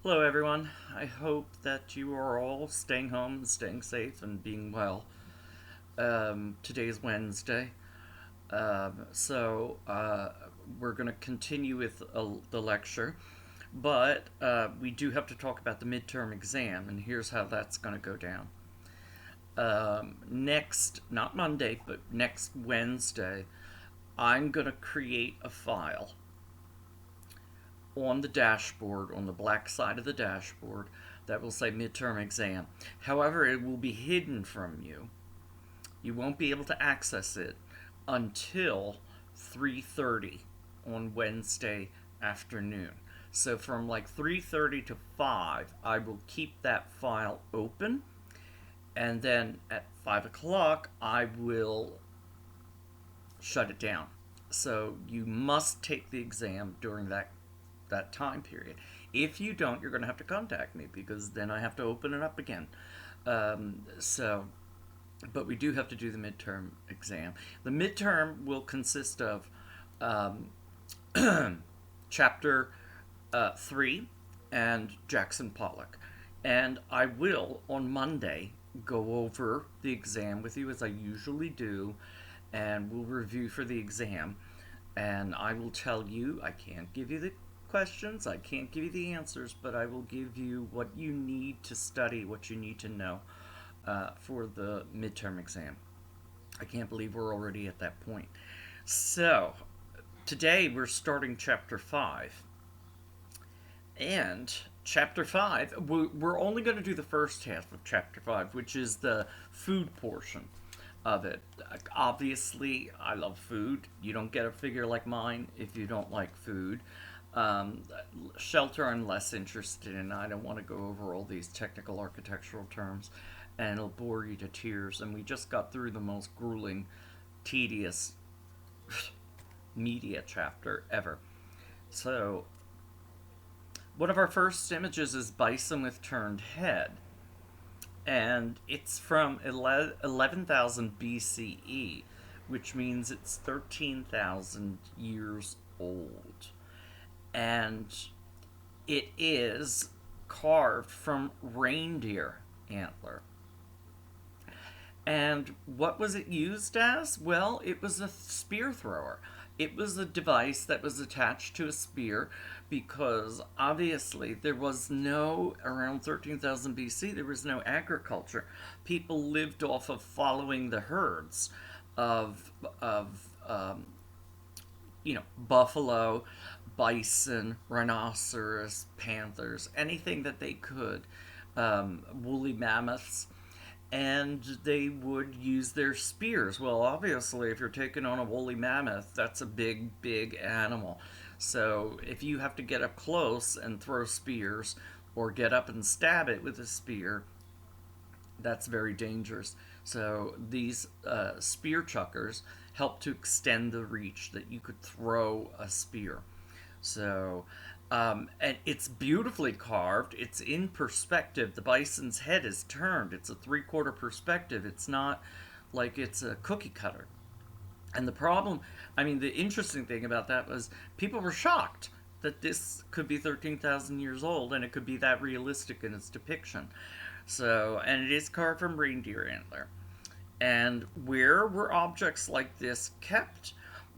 Hello, everyone. I hope that you are all staying home and staying safe and being well. Today is Wednesday, so we're going to continue with the lecture, but we do have to talk about the midterm exam, and here's how that's going to go down. Next, not Monday, but next Wednesday, I'm going to create a file on the dashboard, on the black side of the dashboard, that will say midterm exam. However, it will be hidden from you. You won't be able to access it until 3:30 on Wednesday afternoon. So from like 3:30 to 5, I will keep that file open, and then at 5 o'clock, I will shut it down. So you must take the exam during that time period. If you don't, you're going to have to contact me because then I have to open it up again. So, but we do have to do the midterm exam. The midterm will consist of um, chapter 3 and Jackson Pollock. And I will, on Monday, go over the exam with you as I usually do, and we'll review for the exam. And I will tell you, I can't give you the questions, I can't give you the answers, but I will give you what you need to study, what you need to know for the midterm exam. I can't believe we're already at that point. So, today we're starting chapter 5. And chapter 5, we're only going to do the first half of chapter 5, which is the food portion of it. Obviously, I love food. You don't get a figure like mine if you don't like food. Um, Shelter, I'm less interested in. I don't want to go over all these technical architectural terms, and it'll bore you to tears. And we just got through the most grueling, tedious media chapter ever. So, one of our first images is bison with turned head, and it's from 11,000 BCE, which means it's 13,000 years old. And it is carved from reindeer antler. And what was it used as? Well, it was a spear thrower. It was a device that was attached to a spear because obviously there was no, around 13,000 BC, there was no agriculture. People lived off of following the herds of buffalo, bison, rhinoceros, panthers, anything that they could, woolly mammoths, and they would use their spears. Well, obviously, if you're taking on a woolly mammoth, that's a big, big animal. So if you have to get up close and throw spears or get up and stab it with a spear, that's very dangerous. So these spear chuckers help to extend the reach that you could throw a spear. So, and it's beautifully carved. It's in perspective. The bison's head is turned. It's a three-quarter perspective. It's not like it's a cookie cutter. And the problem, I mean, the interesting thing about that was people were shocked that this could be 13,000 years old and it could be that realistic in its depiction. So, and it is carved from reindeer antler. And where were objects like this kept?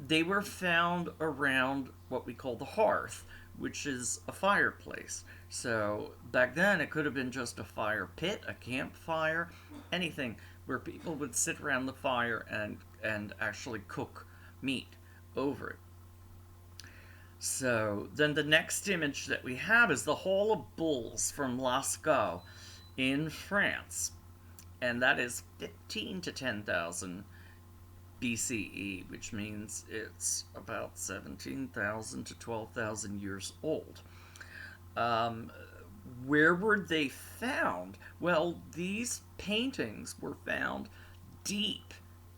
They were found around what we call the hearth, which is a fireplace. So back then it could have been just a fire pit, a campfire, anything where people would sit around the fire and actually cook meat over it. So then the next image that we have is the Hall of Bulls from Lascaux in France. And that is 15 to 10,000 BCE, which means it's about 17,000 to 12,000 years old. Um, where were they found? Well, these paintings were found deep,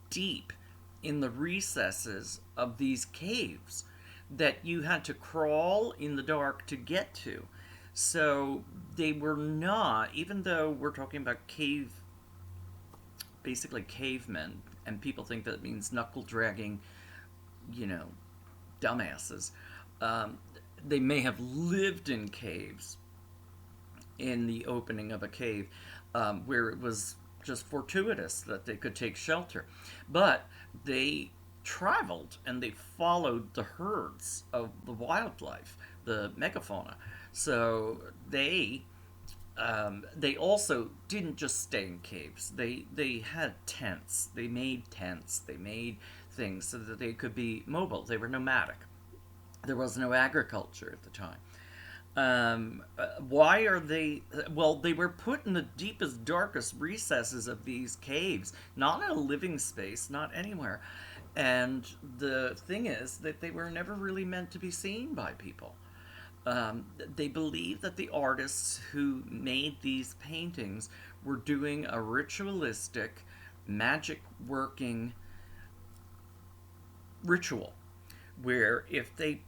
deep in the recesses of these caves that you had to crawl in the dark to get to. So they were not, even though we're talking about basically cavemen, and people think that means knuckle dragging, you know, dumbasses. Um, they may have lived in caves, in the opening of a cave, where it was just fortuitous that they could take shelter. But they traveled and they followed the herds of the wildlife, the megafauna. So they also didn't just stay in caves. They had tents. They made tents. They made things so that they could be mobile. They were nomadic. There was no agriculture at the time. Why are they? Well, they were put in the deepest, darkest recesses of these caves, not in a living space, not anywhere. And the thing is that they were never really meant to be seen by people. They believe that the artists who made these paintings were doing a ritualistic, magic working ritual where if they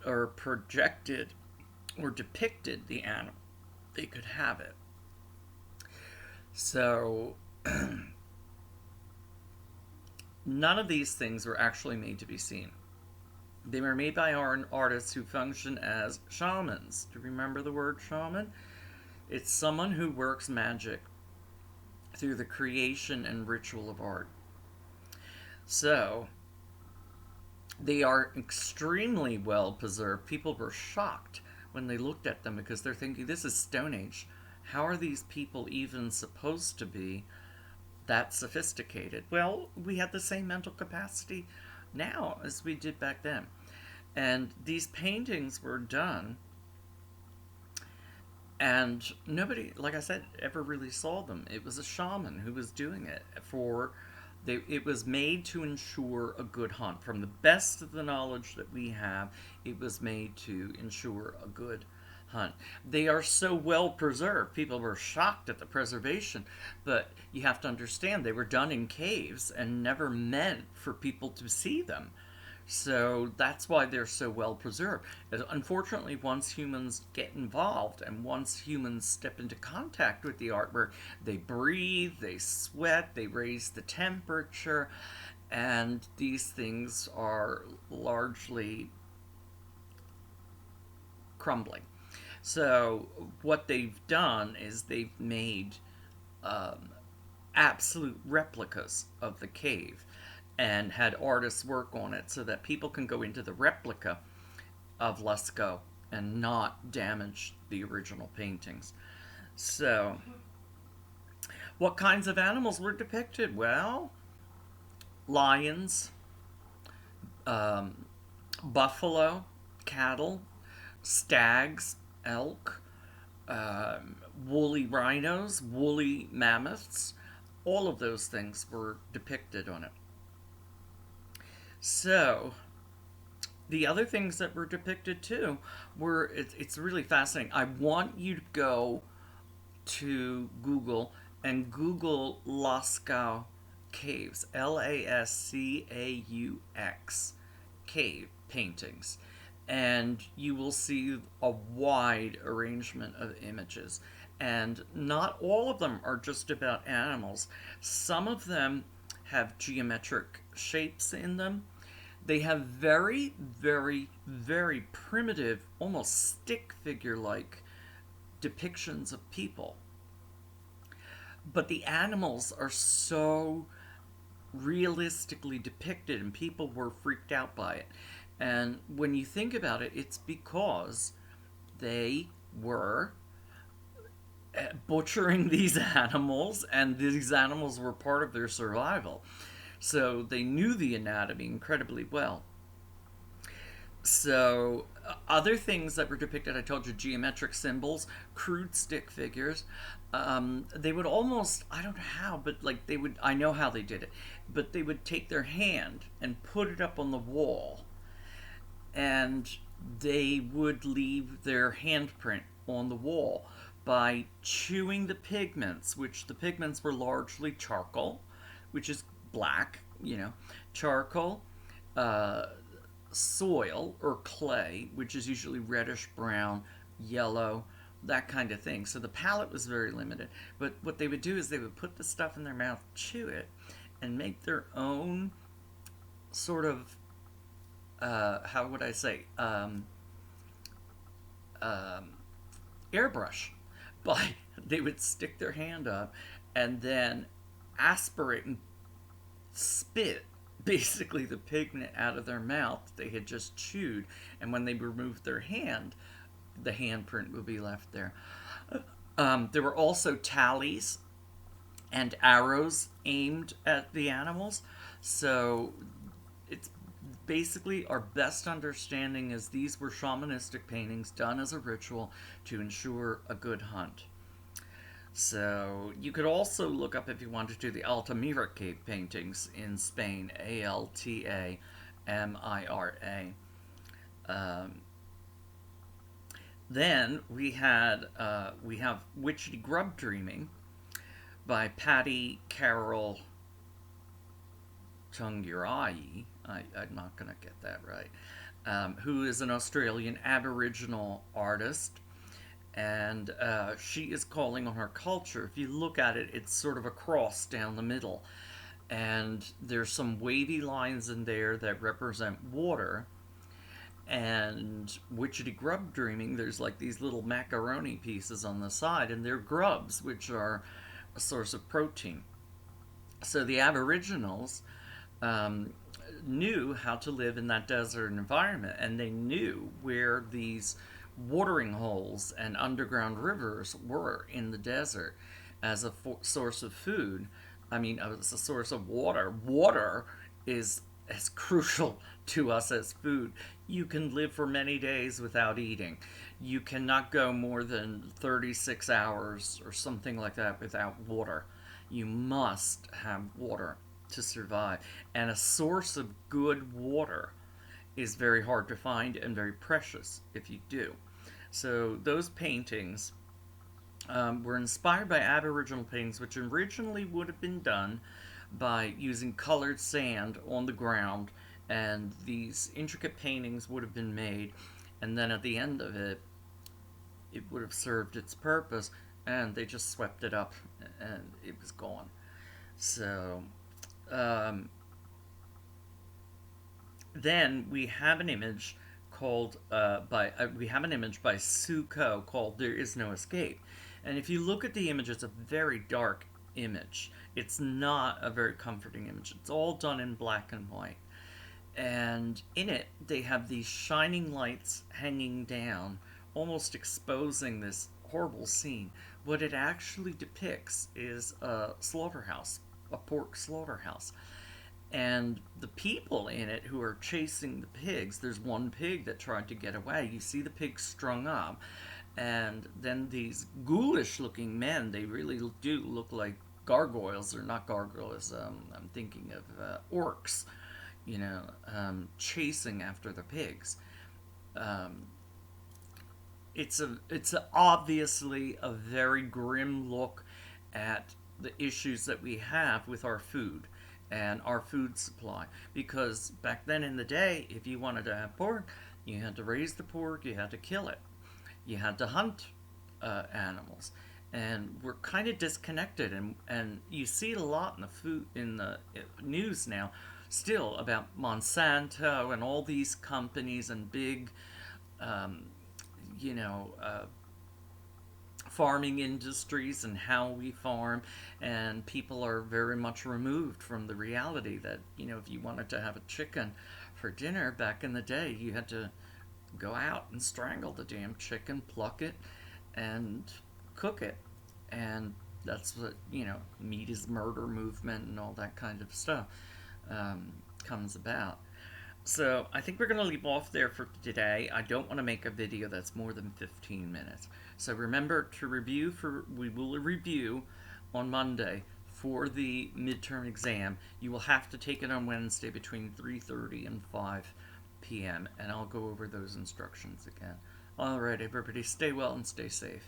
or projected or depicted the animal, they could have it. So, none of these things were actually made to be seen. They were made by artists who function as shamans. Do you remember the word shaman? It's someone who works magic through the creation and ritual of art. So, they are extremely well preserved. People were shocked when they looked at them because they're thinking, this is Stone Age. How are these people even supposed to be that sophisticated? Well, we have the same mental capacity now as we did back then. And these paintings were done, and nobody, like I said, ever really saw them. It was a shaman who was doing it for. It was made to ensure a good hunt. From the best of the knowledge that we have, it was made to ensure a good hunt. They are so well preserved. People were shocked at the preservation, but you have to understand they were done in caves and never meant for people to see them. So that's why they're so well preserved. Unfortunately, once humans get involved and once humans step into contact with the artwork, they breathe, they sweat, they raise the temperature, and these things are largely crumbling. So what they've done is they've made um, absolute replicas of the cave and had artists work on it so that people can go into the replica of Lascaux and not damage the original paintings. So, what kinds of animals were depicted? Well, lions, um, buffalo, cattle, stags, elk, woolly rhinos, woolly mammoths. All of those things were depicted on it. So, the other things that were depicted too were it's really fascinating. I want you to go to Google and Google Lascaux caves, Lascaux cave paintings, and you will see a wide arrangement of images. And not all of them are just about animals. Some of them have geometric shapes in them. They have very, very, very primitive, almost stick figure like depictions of people. But the animals are so realistically depicted, and people were freaked out by it. And when you think about it, it's because they were butchering these animals, and these animals were part of their survival. So they knew the anatomy incredibly well. So, other things that were depicted, I told you, geometric symbols, crude stick figures. They would almost, I don't know how, but like they would, I know how they did it, but they would take their hand and put it up on the wall, and they would leave their handprint on the wall by chewing the pigments, which the pigments were largely charcoal, which is black, charcoal, uh, soil or clay, which is usually reddish brown, yellow, that kind of thing. So the palette was very limited. But what they would do is they would put the stuff in their mouth, chew it, and make their own sort of, how would I say, um, airbrush. by they would stick their hand up and then aspirate and spit basically the pigment out of their mouth they had just chewed, and when they removed their hand, the handprint would be left there. There were also tallies and arrows aimed at the animals. So it's basically our best understanding is these were shamanistic paintings done as a ritual to ensure a good hunt. So you could also look up, if you wanted to, the Altamira cave paintings in Spain, Altamira. Um, then we have Witchy Grub Dreaming by Patty Carroll Tungirai. I'm not going to get that right. Who is an Australian Aboriginal artist, and she is calling on her culture. If you look at it, it's sort of a cross down the middle, and there's some wavy lines in there that represent water. And Witchetty Grub Dreaming, there's like these little macaroni pieces on the side, and they're grubs, which are a source of protein. So the Aboriginals um, knew how to live in that desert environment, and they knew where these watering holes and underground rivers were in the desert as a source of food. I mean, as a source of water. Water is as crucial to us as food. You can live for many days without eating. You cannot go more than 36 hours or something like that without water. You must have water to survive. And a source of good water is very hard to find and very precious if you do. So those paintings were inspired by Aboriginal paintings, which originally would have been done by using colored sand on the ground, and these intricate paintings would have been made, and then at the end of it, it would have served its purpose, and they just swept it up, and it was gone. So, um, then we have an image called we have an image by Sue Ko called "There Is No Escape," and if you look at the image, it's a very dark image. It's not a very comforting image. It's all done in black and white, and in it they have these shining lights hanging down, almost exposing this horrible scene. What it actually depicts is a slaughterhouse, a pork slaughterhouse. And the people in it who are chasing the pigs, there's one pig that tried to get away. You see the pig strung up, and then these ghoulish looking men, they really do look like gargoyles, or not gargoyles, I'm thinking of orcs, chasing after the pigs. Um, it's obviously a very grim look at the issues that we have with our food and our food supply. Because back then in the day, if you wanted to have pork, you had to raise the pork, you had to kill it, you had to hunt animals, and we're kind of disconnected. And you see it a lot in the food in the news now, still, about Monsanto and all these companies and big, um, you know. Farming industries and how we farm, and people are very much removed from the reality that, if you wanted to have a chicken for dinner back in the day, you had to go out and strangle the damn chicken, pluck it, and cook it. And that's what, meat is murder movement and all that kind of stuff comes about. So I think we're going to leave off there for today. I don't want to make a video that's more than 15 minutes. So remember to we will review on Monday for the midterm exam. You will have to take it on Wednesday between 3:30 and 5 p.m. and I'll go over those instructions again. All right, everybody, stay well and stay safe.